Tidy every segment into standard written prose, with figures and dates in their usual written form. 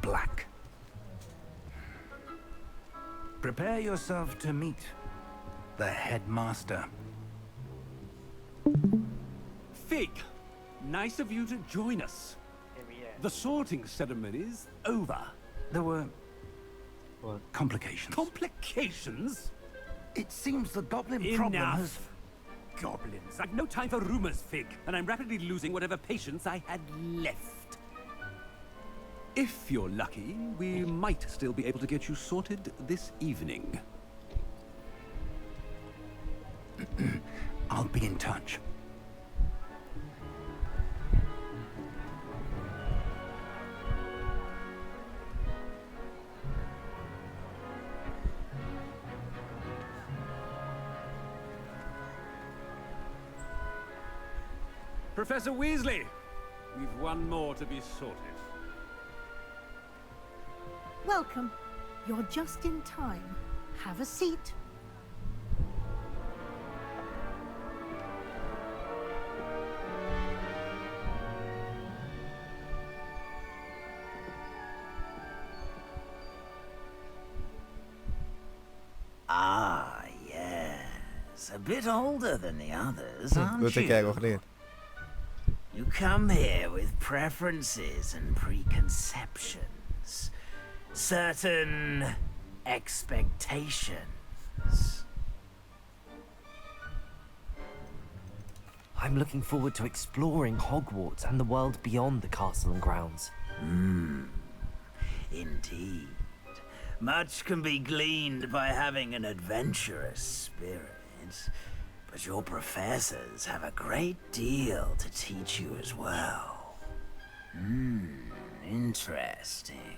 black. Prepare yourself to meet the headmaster. Fig, nice of you to join us. The sorting ceremony's over. There were complications. Complications? It seems the goblin problem has... Goblins. I've no time for rumors, Fig, and I'm rapidly losing whatever patience I had left. If you're lucky, we might still be able to get you sorted this evening. I'll be in touch. Professor Weasley, we've one more to be sorted. Welcome. You're just in time. Have a seat. Ah, yes. A bit older than the others, aren't ดูจะแก่กว่า you? คนอื่น You come here with preferences and preconceptions. Certain expectations. I'm looking forward to exploring Hogwarts and the world beyond the castle and grounds. Indeed. Much can be gleaned by having an adventurous spirit, but your professors have a great deal to teach you as well. Interesting.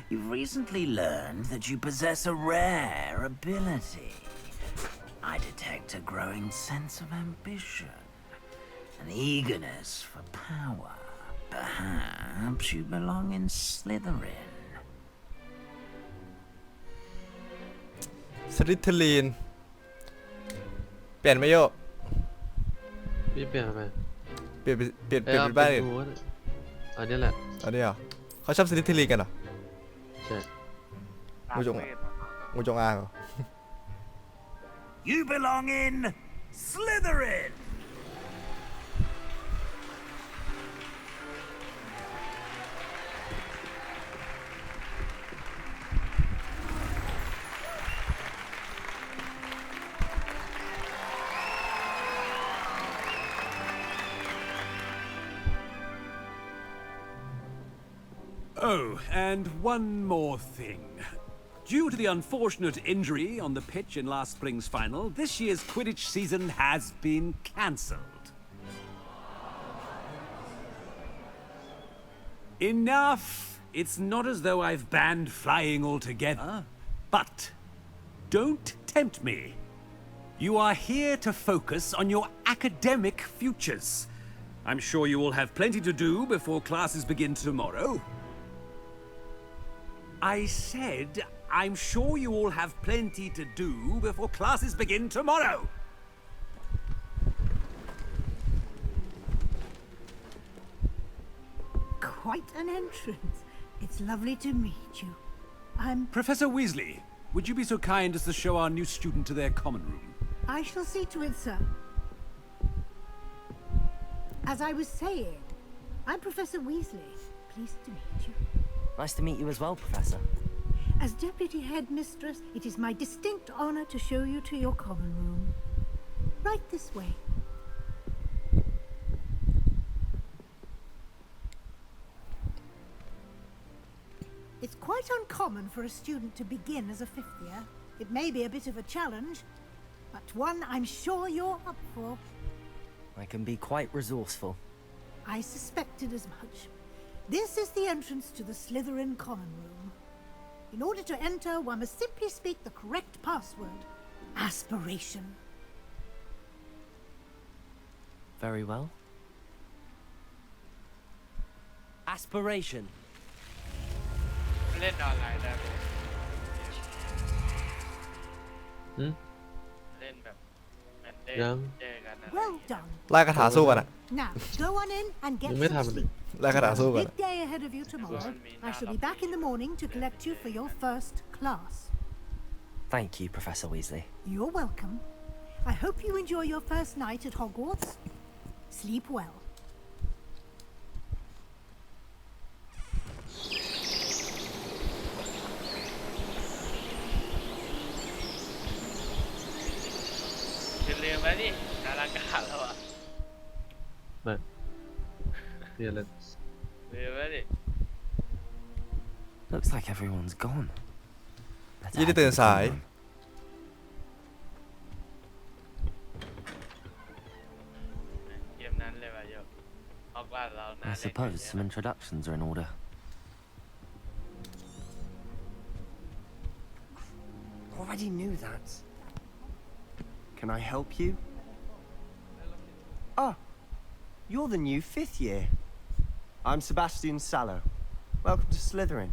You've recently learned that you possess a rare ability. I detect a growing sense of ambition, an eagerness for power. Perhaps you belong in Slytherin. สลิธีรินเปลี่ยนไหมโย พี่เปลี่ยนไป เปลี่ยนเป็นบ้านอื่น อันนี้แหละ อันนี้เหรอเขาชอบสลิธีรินกันเหรอ ใช่ งูจงอางเหรอ You belong in Slytherin. Oh, and one more thing. Due to the unfortunate injury on the pitch in last spring's final, this year's Quidditch season has been cancelled. Enough! It's not as though I've banned flying altogether, but don't tempt me. You are here to focus on your academic futures. I'm sure you will have plenty to do before classes begin tomorrow. I said, I'm sure you all have plenty to do before classes begin tomorrow. Quite an entrance. It's lovely to meet you. I'm... Professor Weasley, would you be so kind as to show our new student to their common room? I shall see to it, sir. As I was saying, I'm Professor Weasley. Pleased to meet you. Nice to meet you as well, Professor. As Deputy Headmistress, it is my distinct honor to show you to your common room. Right this way. It's quite uncommon for a student to begin as a fifth year. It may be a bit of a challenge, but one I'm sure you're up for. I can be quite resourceful. I suspected as much. This is the entrance to the Slytherin common room. In order to enter, one must simply speak the correct password. Aspiration. Very well. Aspiration. เล่นออนไลน์ได้ไหมเล่นแบบมันได้เจอกันอะไร Well done. ไล่คาถาสู้กันอ่ะ Now, go on in and get ยังไม่ some ทำเลย sleep. แลกกระดาษสู้กัน Big day ahead of you tomorrow. I shall be back in the morning to collect you for your first class. Thank you, Professor Weasley. You're welcome. I hope you enjoy your first night at Hogwarts. Sleep well. คือลืมแล้วนี่นาฬิกาแล้วอ่ะ ไม่เรียนเลย ลืมแล้วนี่ Looks like everyone's gone. Better ยี่ได้ head ตื่น to the สาย common room. เกมนั้นเลยว่ะโยออกว่าเราน่า I เล่น suppose some introductions are in order. Already knew that. Can I help you? Ah, you're the new 5th year. I'm Sebastian Sallow. Welcome to Slytherin.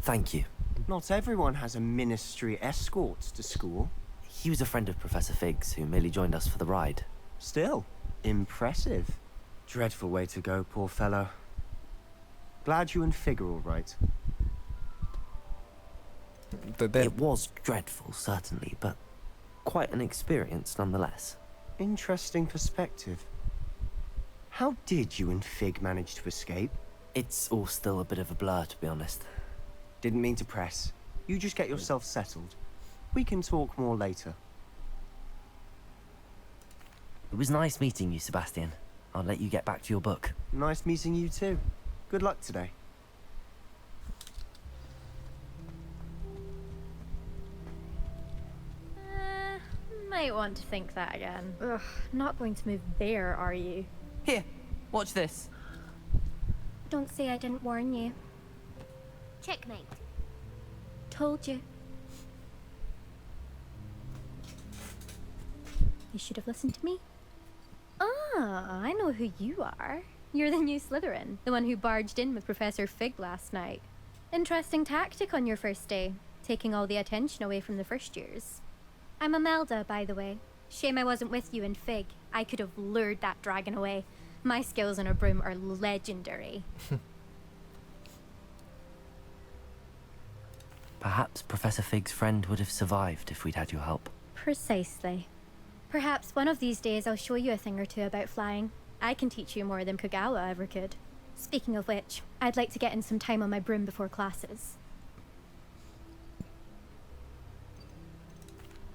Thank you. Not everyone has a ministry escort to school. He was a friend of Professor Fig's who merely joined us for the ride. Still, impressive. Dreadful way to go, poor fellow. Glad you and Fig are all right. ตื่นเต้น It was dreadful, certainly, but quite an experience nonetheless. Interesting perspective. How did you and Fig manage to escape? It's all still a bit of a blur, to be honest. Didn't mean to press. You just get yourself settled. We can talk more later. It was nice meeting you, Sebastian. I'll let you get back to your book. Nice meeting you too. Good luck today. Might want to think that again. Ugh, not going to move there, are you? Here, watch this. Don't say I didn't warn you. Checkmate. Told you. You should have listened to me. Ah, I know who you are. You're the new Slytherin, the one who barged in with Professor Fig last night. Interesting tactic on your first day, taking all the attention away from the first years. I'm Imelda, by the way. Shame I wasn't with you in Fig. I could have lured that dragon away. My skills on a broom are legendary. Perhaps Professor Fig's friend would have survived if we'd had your help. Precisely. Perhaps one of these days I'll show you a thing or two about flying. I can teach you more than Kogawa ever could. Speaking of which, I'd like to get in some time on my broom before classes.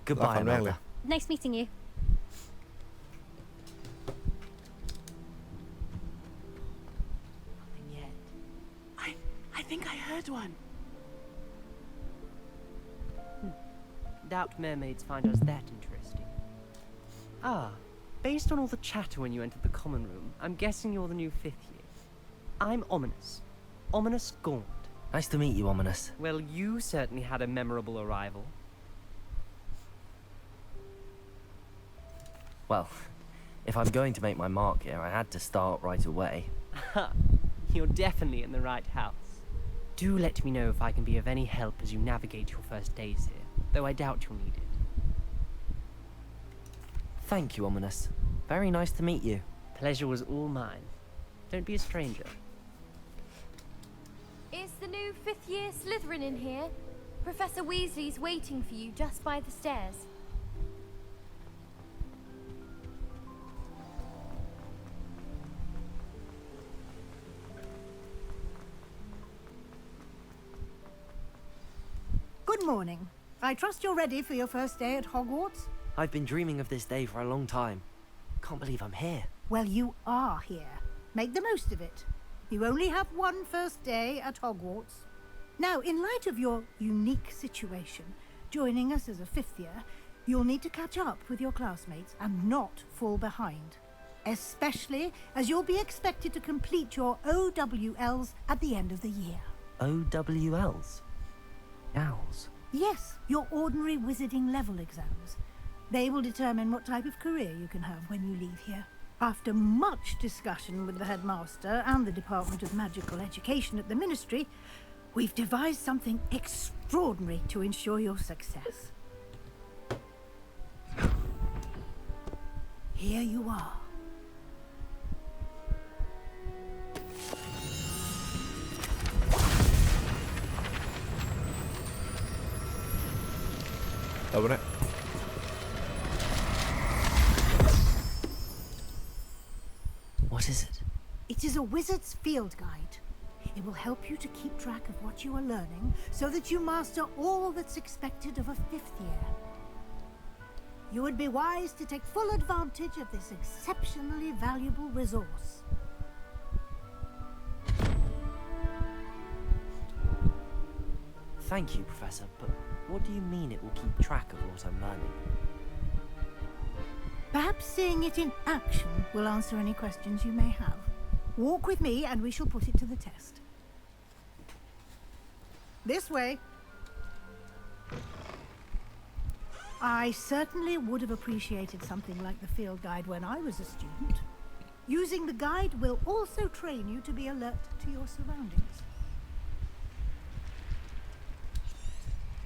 Goodbye, Welcome, Imelda. Nice meeting you. Nothing yet. I think I heard one. Doubt mermaids find us that interesting. Ah, based on all the chatter when you entered the common room, I'm guessing you're the new 5th year. I'm Ominous. Ominous Gaunt. Nice to meet you, Ominous. Well, you certainly had a memorable arrival. Well, if I'm going to make my mark here, I had to start right away. Ha! You're definitely in the right house. Do let me know if I can be of any help as you navigate your first days here, though I doubt you'll need it. Thank you, Ominous. Very nice to meet you. Pleasure was all mine. Don't be a stranger. Is the new 5th year Slytherin in here? Professor Weasley's waiting for you just by the stairs. Good morning. I trust you're ready for your first day at Hogwarts? I've been dreaming of this day for a long time. Can't believe I'm here. Well, you are here. Make the most of it. You only have one first day at Hogwarts. Now, in light of your unique situation, joining us as a 5th year, you'll need to catch up with your classmates and not fall behind. Especially as you'll be expected to complete your OWLs at the end of the year. OWLs? Owls? Yes, your ordinary wizarding level exams. They will determine what type of career you can have when you leave here. After much discussion with the headmaster and the Department of Magical Education at the Ministry, we've devised something extraordinary to ensure your success. Here you are. เราเนี่ย What is it? It is a wizard's field guide. It will help you to keep track of what you are learning so that you master all that's expected of a 5th year. You would be wise to take full advantage of this exceptionally valuable resource. Thank you, Professor, but what do you mean it will keep track of what I'm learning? Perhaps seeing it in action will answer any questions you may have. Walk with me and we shall put it to the test. This way. I certainly would have appreciated something like the field guide when I was a student. Using the guide will also train you to be alert to your surroundings.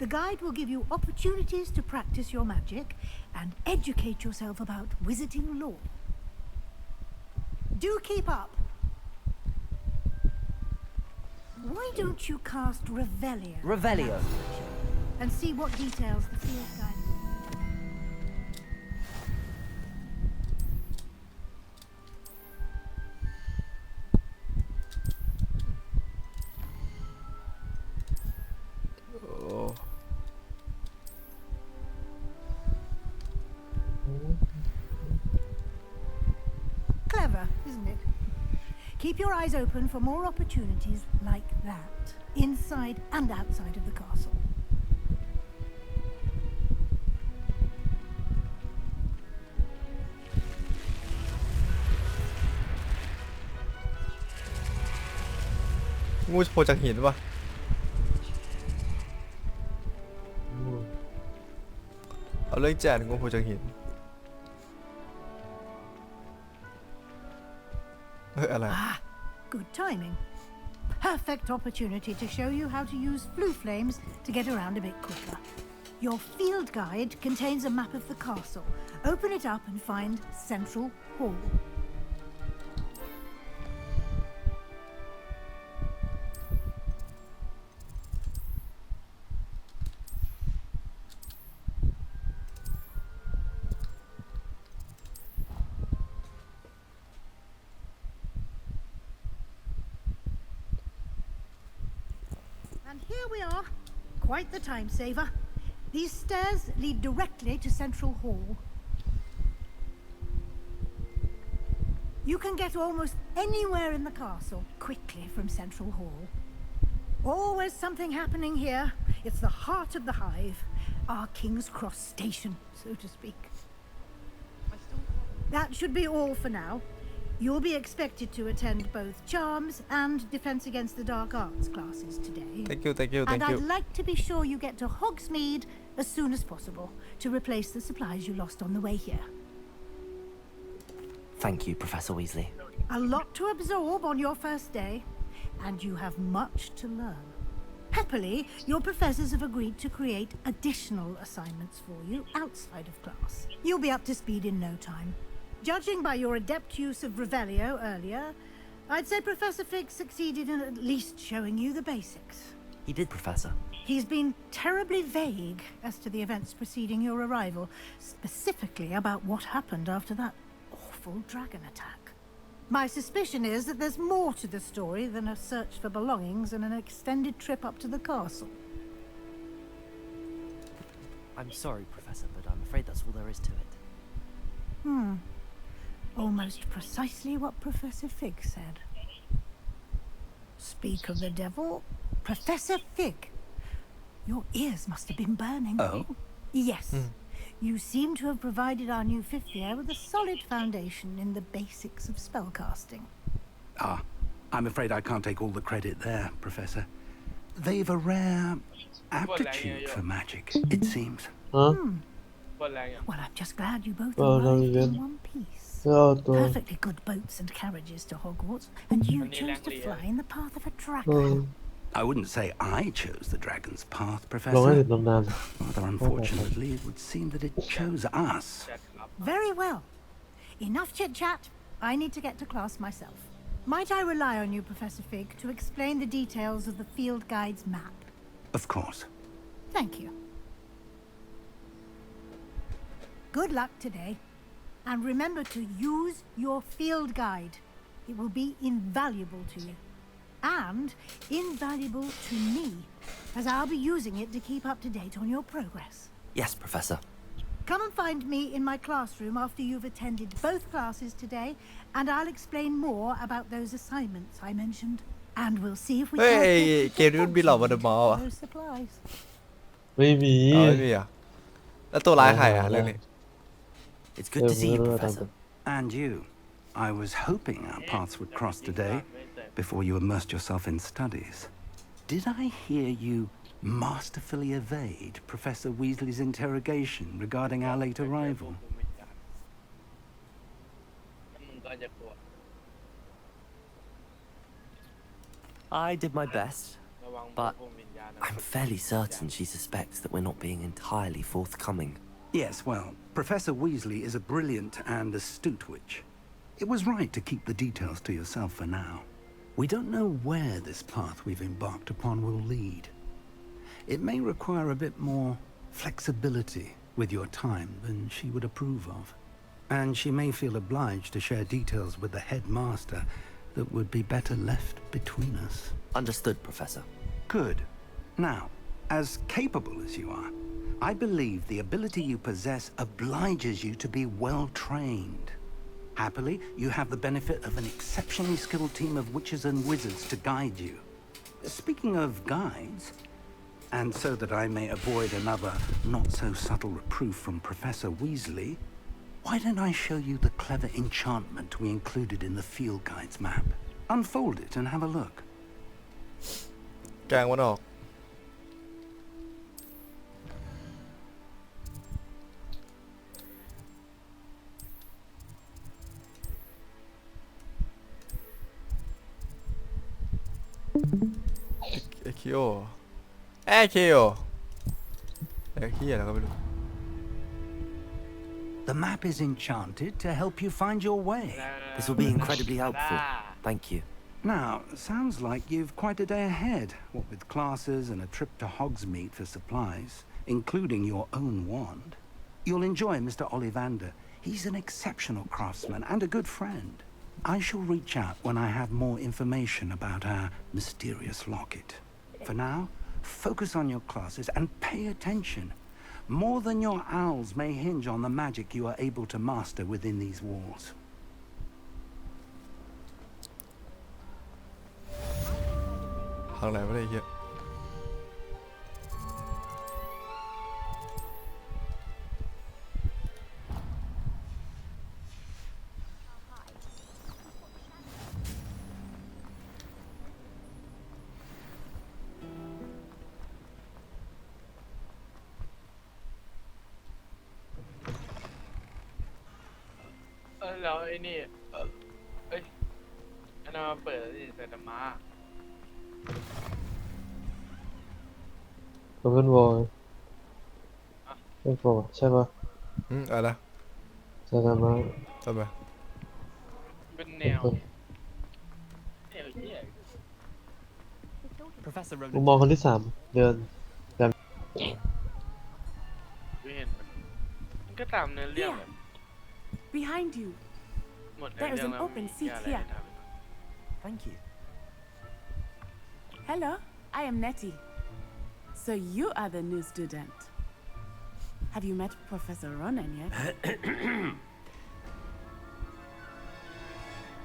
The guide will give you opportunities to practice your magic and educate yourself about wizarding lore. Do keep up. Why don't you cast Revelio? Revelio. And see what details the field guide. Oh. Clever, isn't it? Keep your eyes open for more opportunities like that, inside and outside of the castle.งูโผล่จากหินปะเอาเรื่องแจกงูโผล่จากหินอะไร Good timing. Perfect opportunity to show you how to use flue flames to get around a bit quicker. Your field guide contains a map of the castle. Open it up and find Central Hall. And here we are. Quite the time saver. These stairs lead directly to Central Hall. You can get almost anywhere in the castle quickly from Central Hall. Always something happening here. It's the heart of the hive. Our King's Cross station, so to speak. That should be all for now. You'll be expected to attend both Charms and Defense Against the Dark Arts classes today. Thank you, thank you, And thank you. I'd like to be sure you get to Hogsmeade as soon as possible to replace the supplies you lost on the way here. Thank you, Professor Weasley. A lot to absorb on your first day, and you have much to learn. Happily, your professors have agreed to create additional assignments for you outside of class. You'll be up to speed in no time. Judging by your adept use of Revelio earlier, I'd say Professor Fig succeeded in at least showing you the basics. He did, Professor. He's been terribly vague as to the events preceding your arrival, specifically about what happened after that awful dragon attack. My suspicion is that there's more to the story than a search for belongings and an extended trip up to the castle. I'm sorry, Professor, but I'm afraid that's all there is to it. Almost precisely what Professor Fig said. Speak of the devil, Professor Fig. Your ears must have been burning. Oh? Yes. You seem to have provided our new 5th year with a solid foundation in the basics of spellcasting. Ah, I'm afraid I can't take all the credit there, Professor. They've a rare aptitude for magic, it seems. Well, I'm just glad you both arrived in one piece. Perfectly good boats and carriages to Hogwarts, and you chose to fly in the path of a dragon. I wouldn't say I chose the dragon's path, Professor. Rather unfortunately, it would seem that it chose us. Very well. Enough chit-chat. I need to get to class myself. Might I rely on you, Professor Fig, to explain the details of the field guide's map? Of course. Thank you. Good luck today. And remember to use your field guide. It will be invaluable to you. And invaluable to me, as I'll be using it to keep up to date on your progress. Yes, Professor. Come and find me in my classroom after you've attended both classes today, and I'll explain more about those assignments I mentioned. And we'll see if we เฮ้ย can เกมนี้มันมีเหล่าวันเดอร์มอลวะ those supplies. ไม่มี อ๋อไม่มีอ่ะแล้วตัวร้ายใครอ่ะเรื่องนี้ It's good to see you, Professor. And you. I was hoping our paths would cross today before you immersed yourself in studies. Did I hear you masterfully evade Professor Weasley's interrogation regarding our late arrival? มึงก็จะกลัว I did my best, ระวัง but พวกวิญญาณนะ I'm fairly certain she suspects that we're not being entirely forthcoming. Yes, well, Professor Weasley is a brilliant and astute witch. It was right to keep the details to yourself for now. We don't know where this path we've embarked upon will lead. It may require a bit more flexibility with your time than she would approve of. And she may feel obliged to share details with the headmaster that would be better left between us. Understood, Professor. Good. Now, as capable as you are, I believe the ability you possess obliges you to be well trained. Happily, you have the benefit of an exceptionally skilled team of witches and wizards to guide you. Speaking of guides, and so that I may avoid another not-so-subtle reproof from Professor Weasley, why don't I show you the clever enchantment we included in the field guide's map? Unfold it and have a look. แกงมันออก เอคิโอเอคิโอเอคิโอแล้วก็ไม่รู้ The map is enchanted to help you find your way. This will be incredibly helpful. Thank you. Now, sounds like you've quite a day ahead, what with classes and a trip to Hogsmeade for supplies, including your own wand. You'll enjoy Mr. Ollivander. He's an exceptional craftsman and a good friend. I shall reach out when I have more information about our mysterious locket. For now, focus on your classes and pay attention. More than your owls may hinge on the magic you are able to master within these walls. ทางไหนไม่ได้เหี้ย แล้วไอ้นี่เอ้ยอันนั้นมาเปิดที่แต่มา โอเพ่นวอลไม่พอใช่ปะ อะไร ใช่ไหม ทำไม เป็นแนวเหี้ย Professor มุมมองคนที่3เดิน กูเห็นมันก็ตามเนื้อเรื่องแบบ Behind you. หมด There is an open seat here. Thank you. Hello, I am Nettie. So you are the new student. Have you met Professor Ronan yet?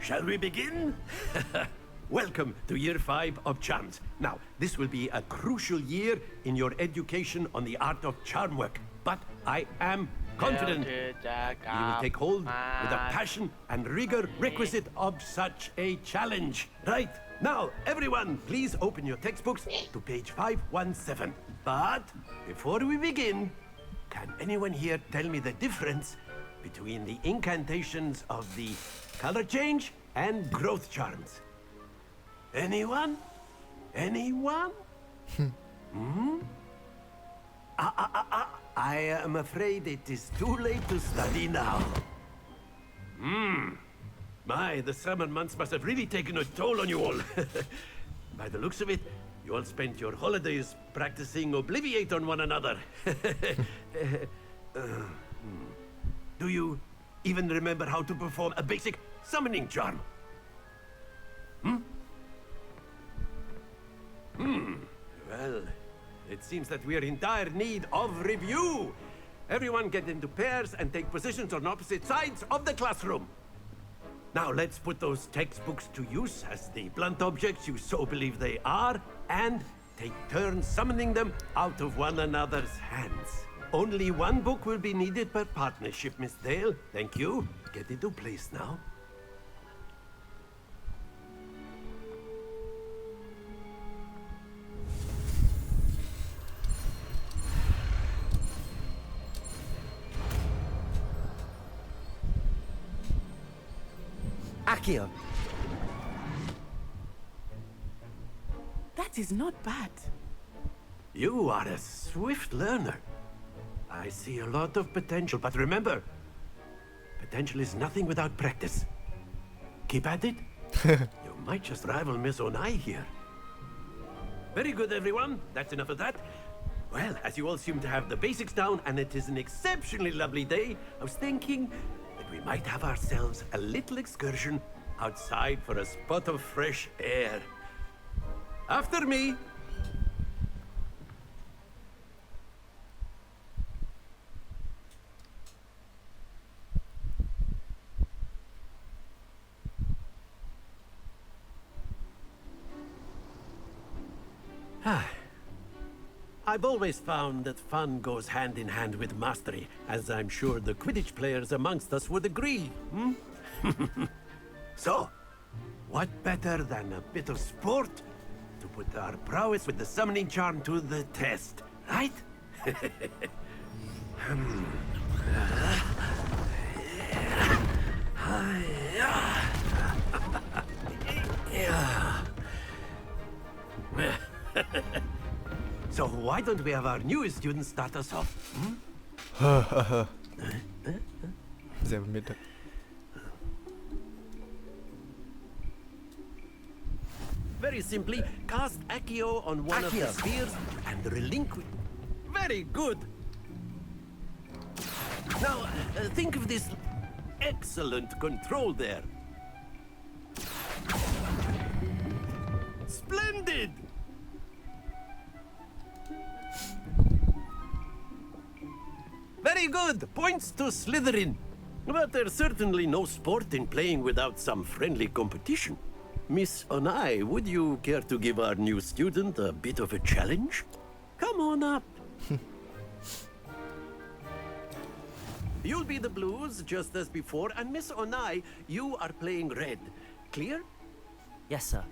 Shall we begin? Welcome to Year 5 of Charms. Now, this will be a crucial year in your education on the art of charm work. But I am confident you will take hold with the passion and rigor requisite of such a challenge. Right, now, everyone, please open your textbooks to page 517. But before we begin, can anyone here tell me the difference between the incantations of the color change and growth charms? Anyone? Anyone? I am afraid it is too late to study now. My, the summer months must have really taken a toll on you all. By the looks of it, you all spent your holidays practicing Obliviate on one another. Do you even remember how to perform a basic summoning charm? Well, it seems that we are in dire need of review. Everyone get into pairs and take positions on opposite sides of the classroom. Now let's put those textbooks to use as the blunt objects you so believe they are, and take turns summoning them out of one another's hands. Only one book will be needed per partnership, Miss Dale. Thank you. Get into place now. Accio. That is not bad. You are a swift learner. I see a lot of potential, but remember, potential is nothing without practice. Keep at it. You might just rival Miss Onai here. Very good, everyone. That's enough of that. Well, as you all seem to have the basics down, and it is an exceptionally lovely day, I was thinking that we might have ourselves a little excursion outside for a spot of fresh air. After me. I've always found that fun goes hand in hand with mastery, as I'm sure the Quidditch players amongst us would agree. So, what better than a bit of sport to put our prowess with the summoning charm to the test, right? So why don't we have our newest student start us off? Very simply, cast Accio on one of the spheres and relinquish. Very good. Now, think of this excellent control there. Splendid! Very good. Points to Slytherin. But there's certainly no sport in playing without some friendly competition. Miss Onai, would you care to give our new student a bit of a challenge? Come on up. You'll be the blues, just as before, and Miss Onai, you are playing red. Clear? Yes, sir.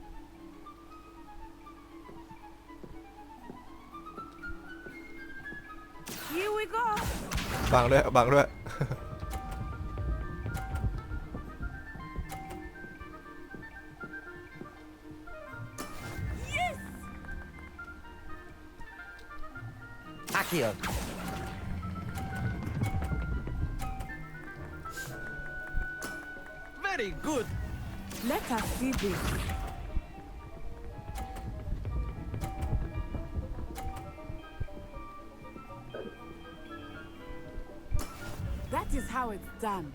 Here we go. บังด้วยบังด้วย Yes. Accio. Very good. Let us see this. That is how it's done.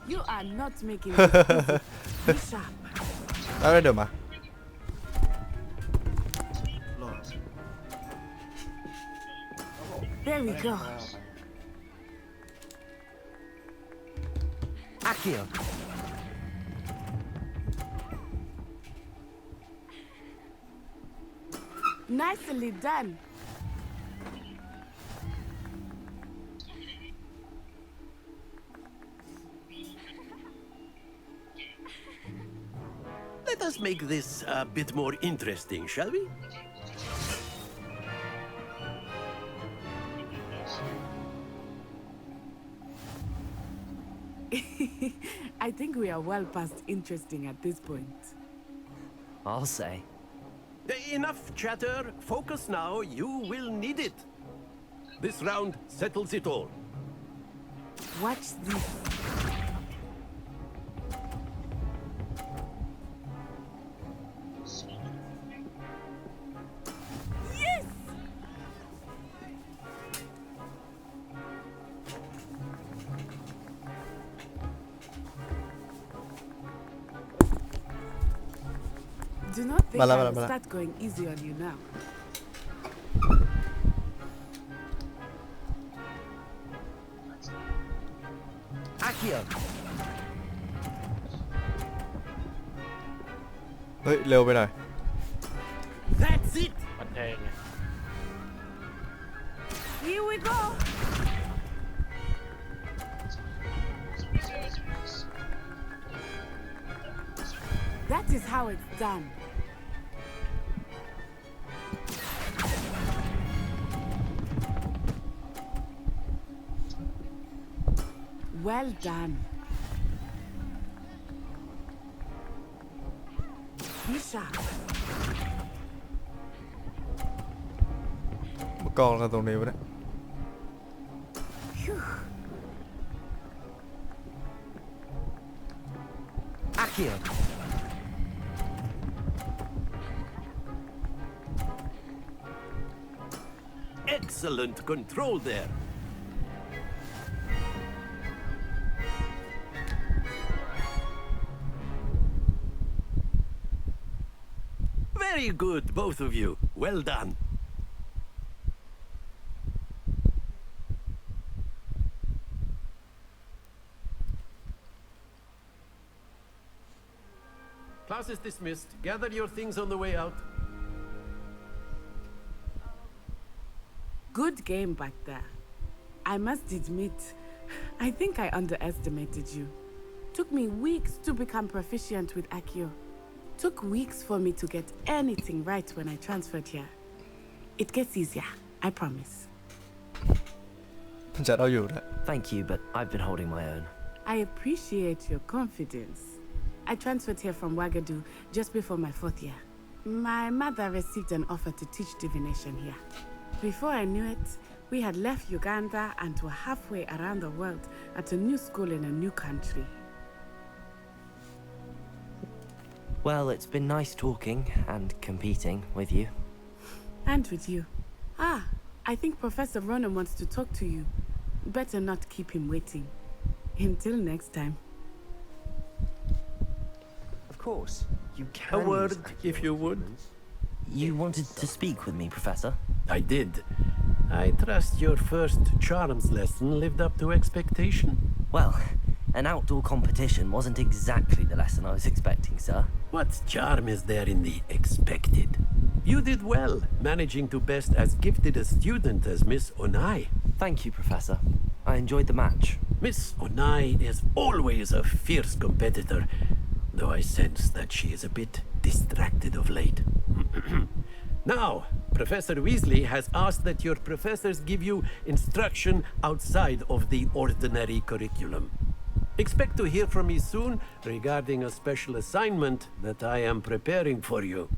You are not making this easy. Be sharp. ได้เลยเดี๋ยวมา There we go. Accio. Nicely done. Let us make this a bit more interesting, shall we? I think we are well past interesting at this point. I'll say. Enough chatter. Focus now. You will need it. This round settles it all. Watch this. Do not think Mala, I mala, will mala. start going easy on you now. Accio! เฮ้ย เร็วไปหน่อย That's it! มันแทงไง Here we go. That is how it's done. Well done. Be sharp. มากองกันตรงนี้วะเนี่ย Phew. Accio! Excellent control there. Very good, both of you. Well done. Class is dismissed. Gather your things on the way out. Good game back there. I must admit, I think I underestimated you. Took me weeks to become proficient with Accio. Took weeks for me to get anything right when I transferred here. It gets easier, I promise. มันจะเอาอยู่นะ Thank you, but I've been holding my own. I appreciate your confidence. I transferred here from Wagadu just before my 4th year. My mother received an offer to teach divination here. Before I knew it, we had left Uganda and were halfway around the world at a new school in a new country. Well, it's been nice talking and competing with you. And with you. Ah, I think Professor Ronan wants to talk to you. Better not keep him waiting. Until next time. Of course, you can. A word, use Accio if you would. influence. You wanted to speak with me, Professor? I did. I trust your first charms lesson lived up to expectation. Well, an outdoor competition wasn't exactly the lesson I was expecting, sir. What charm is there in the expected? You did well, managing to best as gifted a student as Miss Onai. Thank you, Professor. I enjoyed the match. Miss Onai is always a fierce competitor, though I sense that she is a bit distracted of late. Now, Professor Weasley has asked that your professors give you instruction outside of the ordinary curriculum. Expect to hear from me soon regarding a special assignment that I am preparing for you.